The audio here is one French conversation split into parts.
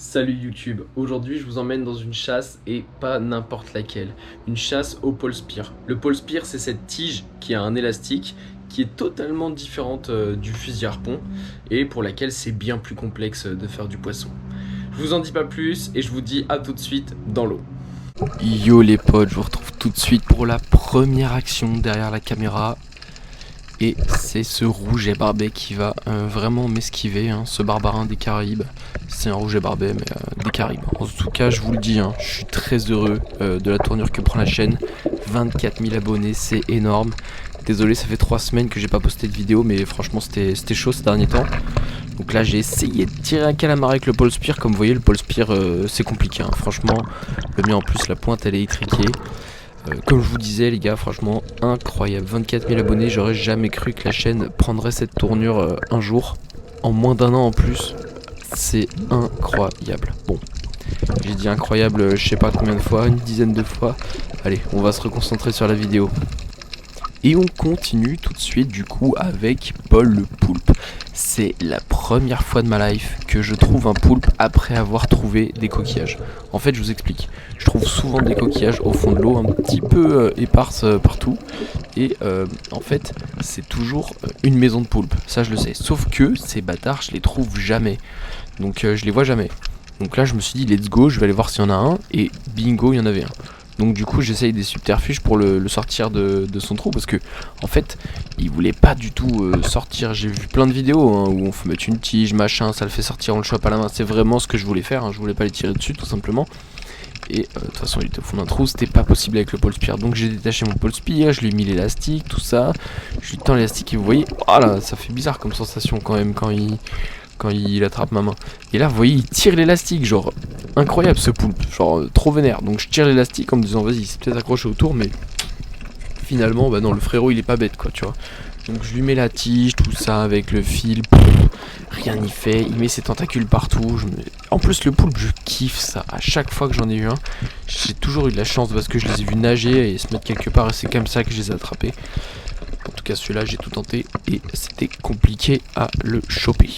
Salut YouTube, aujourd'hui je vous emmène dans une chasse et pas n'importe laquelle, une chasse au pole spear. Le pole spear, c'est cette tige qui a un élastique qui est totalement différente du fusil harpon et pour laquelle c'est bien plus complexe de faire du poisson. Je vous en dis pas plus et je vous dis à tout de suite dans l'eau. Yo les potes, je vous retrouve tout de suite pour la première action derrière la caméra. Et c'est ce rouget barbet qui va vraiment m'esquiver, hein, ce barbarin des Caraïbes. C'est un rouget barbet mais des Caraïbes. En tout cas je vous le dis, hein, je suis très heureux de la tournure que prend la chaîne. 24 000 abonnés, c'est énorme. Désolé, ça fait 3 semaines que j'ai pas posté de vidéo, mais franchement c'était chaud ces derniers temps. Donc là j'ai essayé de tirer un calamar avec le pole spear. Comme vous voyez, le pole spear c'est compliqué, hein. Franchement, le mien en plus la pointe elle est étriquée. Comme je vous disais les gars, franchement incroyable, 24 000 abonnés, j'aurais jamais cru que la chaîne prendrait cette tournure un jour, en moins d'un an en plus, c'est incroyable. Bon, j'ai dit incroyable je sais pas combien de fois, une dizaine de fois, allez on va se reconcentrer sur la vidéo. Et on continue tout de suite du coup avec Paul le poulpe. C'est la première fois de ma life que je trouve un poulpe après avoir trouvé des coquillages. En fait je vous explique, je trouve souvent des coquillages au fond de l'eau, un petit peu éparses partout. Et en fait c'est toujours une maison de poulpe, ça je le sais. Sauf que ces bâtards je les trouve jamais, donc je les vois jamais. Donc là je me suis dit let's go, je vais aller voir s'il y en a un. Et bingo, il y en avait un. Donc du coup j'essaye des subterfuges pour le sortir de son trou, parce que en fait il voulait pas du tout sortir. J'ai vu plein de vidéos hein, où on fait mettre une tige, machin, ça le fait sortir, on le chope à la main. C'est vraiment ce que je voulais faire, hein. Je voulais pas les tirer dessus tout simplement. Et de toute façon il était au fond d'un trou, c'était pas possible avec le pole spear. Donc j'ai détaché mon pole spear, je lui ai mis l'élastique, tout ça. Je lui tends l'élastique et vous voyez, oh là, ça fait bizarre comme sensation quand même quand il attrape ma main. Et là vous voyez il tire l'élastique, genre incroyable ce poulpe, genre trop vénère. Donc je tire l'élastique en me disant vas-y c'est peut-être accroché autour, mais finalement bah non, le frérot il est pas bête quoi, tu vois. Donc je lui mets la tige, tout ça avec le fil, rien n'y fait, il met ses tentacules partout. En plus le poulpe je kiffe ça, à chaque fois que j'en ai eu un, j'ai toujours eu de la chance parce que je les ai vus nager et se mettre quelque part et c'est comme ça que je les ai attrapés. En tout cas celui-là j'ai tout tenté et c'était compliqué à le choper.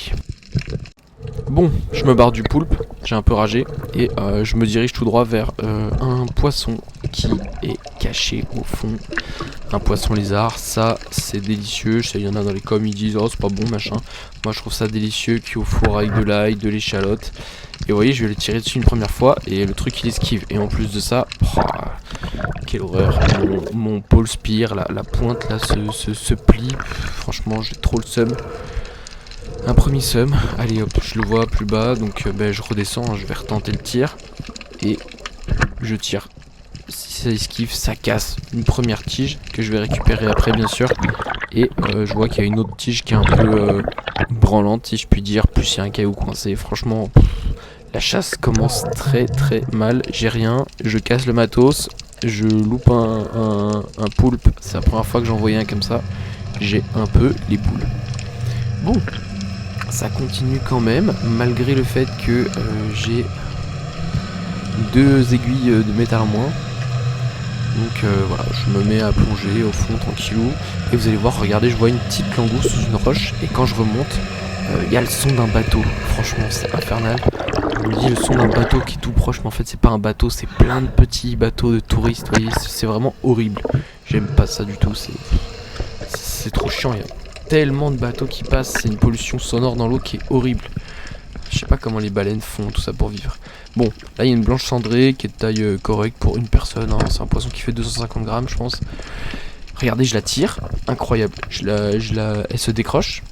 Bon, je me barre du poulpe, j'ai un peu ragé et je me dirige tout droit vers un poisson qui est caché au fond. Un poisson lézard, ça c'est délicieux. Je sais, il y en a dans les coms, ils disent oh c'est pas bon machin. Moi je trouve ça délicieux, cuit au four avec de l'ail, de l'échalote. Et vous voyez, je vais le tirer dessus une première fois et le truc il esquive. Et en plus de ça, oh, quelle horreur. Mon pole spear, la pointe là se plie. Franchement, j'ai trop le seum. Un premier seum, allez hop, je le vois plus bas, donc je redescends, hein, je vais retenter le tir. Et je tire. Si ça esquive, ça casse une première tige que je vais récupérer après bien sûr. Et je vois qu'il y a une autre tige qui est un peu branlante si je puis dire, plus il y a un caillou coincé. Franchement, la chasse commence très très mal, j'ai rien, je casse le matos, je loupe un poulpe, c'est la première fois que j'en voyais un comme ça, j'ai un peu les boules. Bon, ça continue quand même, malgré le fait que j'ai 2 aiguilles de métal en moins. Donc voilà, je me mets à plonger au fond tranquillou. Et vous allez voir, regardez, je vois une petite langouste sous une roche. Et quand je remonte, il y a le son d'un bateau. Franchement, c'est infernal. Je me dis le son d'un bateau qui est tout proche, mais en fait c'est pas un bateau, c'est plein de petits bateaux de touristes. Vous voyez, c'est vraiment horrible. J'aime pas ça du tout, c'est trop chiant. Il y a tellement de bateaux qui passent, c'est une pollution sonore dans l'eau qui est horrible. Je sais pas comment les baleines font tout ça pour vivre. Bon, là il y a une blanche cendrée qui est de taille correcte pour une personne, hein. C'est un poisson qui fait 250 grammes je pense. Regardez, je la tire, incroyable. Elle se décroche.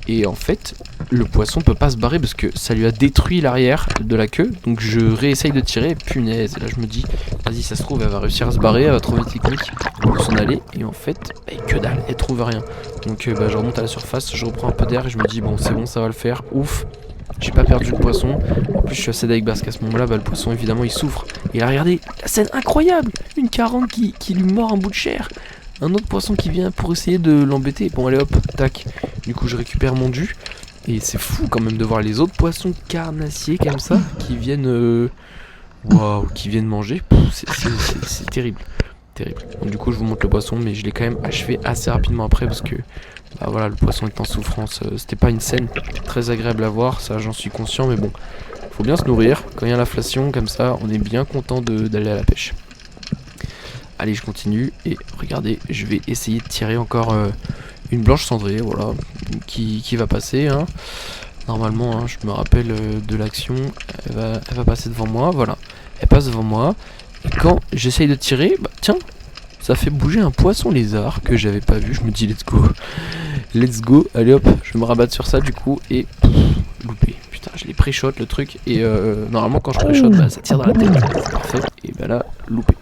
Et en fait, le poisson peut pas se barrer parce que ça lui a détruit l'arrière de la queue. Donc je réessaye de tirer, punaise. Et là je me dis, vas-y ça se trouve elle va réussir à se barrer, elle va trouver une technique pour s'en aller. Et en fait, que dalle, elle trouve rien. Donc je remonte à la surface, je reprends un peu d'air et je me dis bon c'est bon, ça va le faire, ouf. J'ai pas perdu le poisson. En plus je suis assez deg parce qu'à ce moment là le poisson évidemment il souffre. Et là regardez, la scène incroyable. Une carangue qui lui mord un bout de chair. Un autre poisson qui vient pour essayer de l'embêter. Bon allez hop, tac. Du coup je récupère mon dû. Et c'est fou quand même de voir les autres poissons carnassiers comme ça qui viennent waouh, qui viennent manger. C'est terrible. Terrible. Donc du coup je vous montre le poisson, mais je l'ai quand même achevé assez rapidement après parce que bah voilà, le poisson est en souffrance. C'était pas une scène très agréable à voir, ça j'en suis conscient, mais bon, Faut bien se nourrir. Quand il y a l'inflation comme ça, on est bien content d'aller à la pêche. Allez, je continue. Et regardez, je vais essayer de tirer encore une blanche cendrée, voilà, qui va passer. Hein. Normalement, hein, je me rappelle de l'action. Elle va passer devant moi, voilà. Elle passe devant moi. Et quand j'essaye de tirer, bah tiens, ça fait bouger un poisson lézard que j'avais pas vu. Je me dis let's go. Let's go. Allez hop, je vais me rabattre sur ça du coup. Et loupé. Putain, je l'ai pré-shot le truc. Et normalement, quand je pré-shot, bah, ça tire dans la tête. C'est parfait. Et bah là, loupé.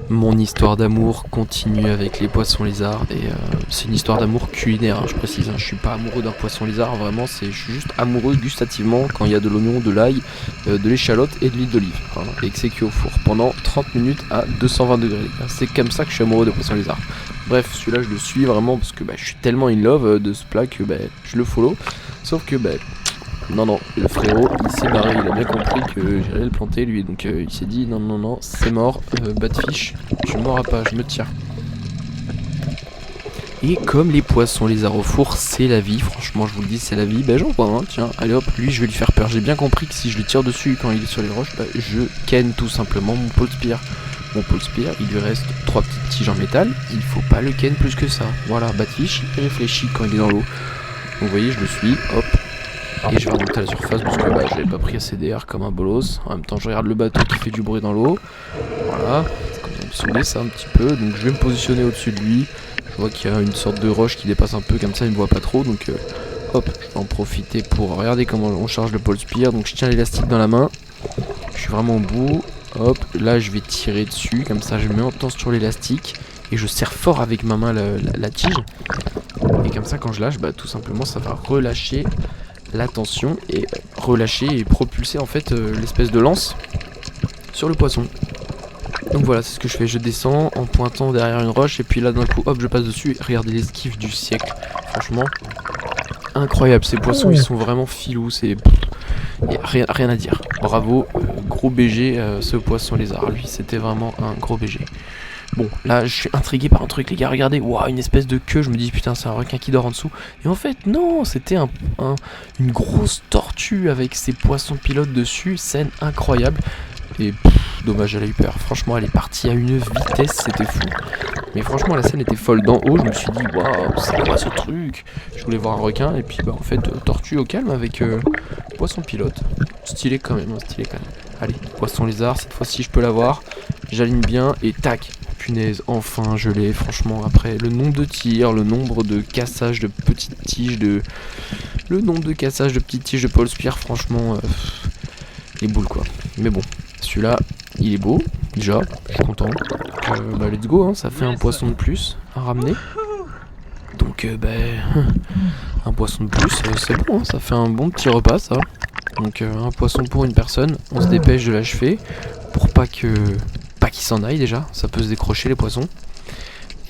Mon histoire d'amour continue avec les poissons lézards et c'est une histoire d'amour culinaire, hein, je précise. Hein, je suis pas amoureux d'un poisson lézard, vraiment, je suis juste amoureux gustativement quand il y a de l'oignon, de l'ail, de l'échalote et de l'huile d'olive. Voilà, et que c'est cuit au four pendant 30 minutes à 220 degrés. C'est comme ça que je suis amoureux de poissons lézards. Bref, celui-là je le suis vraiment parce que je suis tellement in love de ce plat que je le follow. Sauf que non, le frérot, il s'est barré, il a bien compris que j'allais le planter lui, donc il s'est dit non, c'est mort, bas de fiche, je m'aurai pas, je me tire. Et comme les poissons lézards au four, c'est la vie, franchement je vous le dis, c'est la vie, j'en vois un, tiens, allez hop, lui je vais lui faire peur, j'ai bien compris que si je le tire dessus quand il est sur les roches, je ken tout simplement mon pole spear. Mon pole spear, il lui reste 3 petites tiges en métal, il faut pas le ken plus que ça, voilà, bas de fiche, il réfléchit quand il est dans l'eau. Donc vous voyez, je le suis, hop. Et je vais remonter à la surface parce que j'avais pas pris assez d'air comme un bolos. En même temps, je regarde le bateau qui fait du bruit dans l'eau. Voilà, ça me saouler ça un petit peu. Donc je vais me positionner au-dessus de lui. Je vois qu'il y a une sorte de roche qui dépasse un peu comme ça, il me voit pas trop. Donc hop, je vais en profiter pour regarder comment on charge le pole spear. Donc je tiens l'élastique dans la main. Je suis vraiment au bout. Hop, là je vais tirer dessus. Comme ça, je mets en temps sur l'élastique. Et je serre fort avec ma main la tige. Et comme ça, quand je lâche, tout simplement, ça va relâcher la tension et relâcher et propulser en fait l'espèce de lance sur le poisson. Donc voilà, c'est ce que je fais, je descends en pointant derrière une roche et puis là d'un coup hop je passe dessus et regardez l'esquive du siècle, franchement incroyable, ces poissons ils sont vraiment filous, c'est rien à dire, bravo, gros BG ce poisson lézard, lui c'était vraiment un gros BG. Bon, là, je suis intrigué par un truc, les gars, regardez, waouh, une espèce de queue, je me dis, putain, c'est un requin qui dort en dessous. Et en fait, non, c'était une grosse tortue avec ses poissons pilotes dessus, scène incroyable. Et dommage, elle a eu peur, franchement, elle est partie à une vitesse, c'était fou. Mais franchement, la scène était folle, d'en haut, je me suis dit, waouh, c'est quoi ce truc? Je voulais voir un requin, et puis, en fait, tortue au calme avec poisson pilote. Stylé quand même, stylé quand même. Allez, poisson lézard, cette fois-ci, je peux l'avoir. J'aligne bien, et tac. Punaise, enfin je l'ai, franchement, après le nombre de tirs, le nombre de cassages de petites tiges, le nombre de cassages de petites tiges de pole spear, franchement, les boules quoi. Mais bon, celui-là, il est beau, déjà, je suis content. Let's go, hein, ça fait un poisson de plus à ramener. Donc, un poisson de plus, c'est bon, hein, ça fait un bon petit repas ça. Donc, un poisson pour une personne, on se dépêche de l'achever pour pas qu'il s'en aille déjà, ça peut se décrocher les poissons.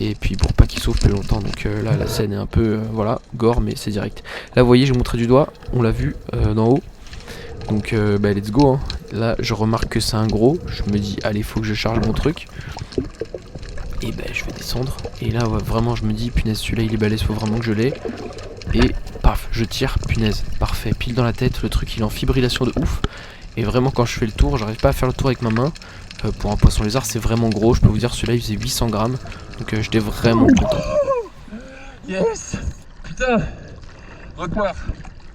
Et puis pour pas qu'il souffre plus longtemps, donc là la scène est un peu, voilà, gore mais c'est direct. Là vous voyez, j'ai montré du doigt, on l'a vu d'en haut. Donc let's go, hein. Là je remarque que c'est un gros, je me dis allez faut que je charge mon truc. Et je vais descendre. Et là ouais, vraiment je me dis punaise celui-là il est balèze, faut vraiment que je l'ai. Et paf, je tire, punaise, parfait, pile dans la tête, le truc il est en fibrillation de ouf. Et vraiment quand je fais le tour, j'arrive pas à faire le tour avec ma main. Pour un poisson lézard c'est vraiment gros, je peux vous dire celui-là il faisait 800 grammes. Donc j'étais vraiment content. Yes. Putain. Rockmorph.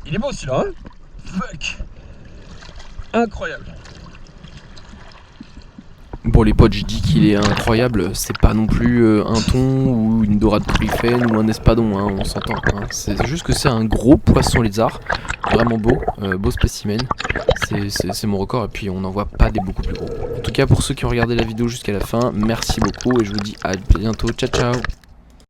Il est beau celui-là, hein. Fuck. Incroyable. Bon les potes, je dis qu'il est incroyable, c'est pas non plus un thon ou une dorade polyphène ou un espadon, hein, on s'entend. Hein. C'est juste que c'est un gros poisson lézard, vraiment beau, beau spécimen. C'est mon record et puis on n'en voit pas des beaucoup plus gros. En tout cas pour ceux qui ont regardé la vidéo jusqu'à la fin, merci beaucoup et je vous dis à bientôt, ciao ciao.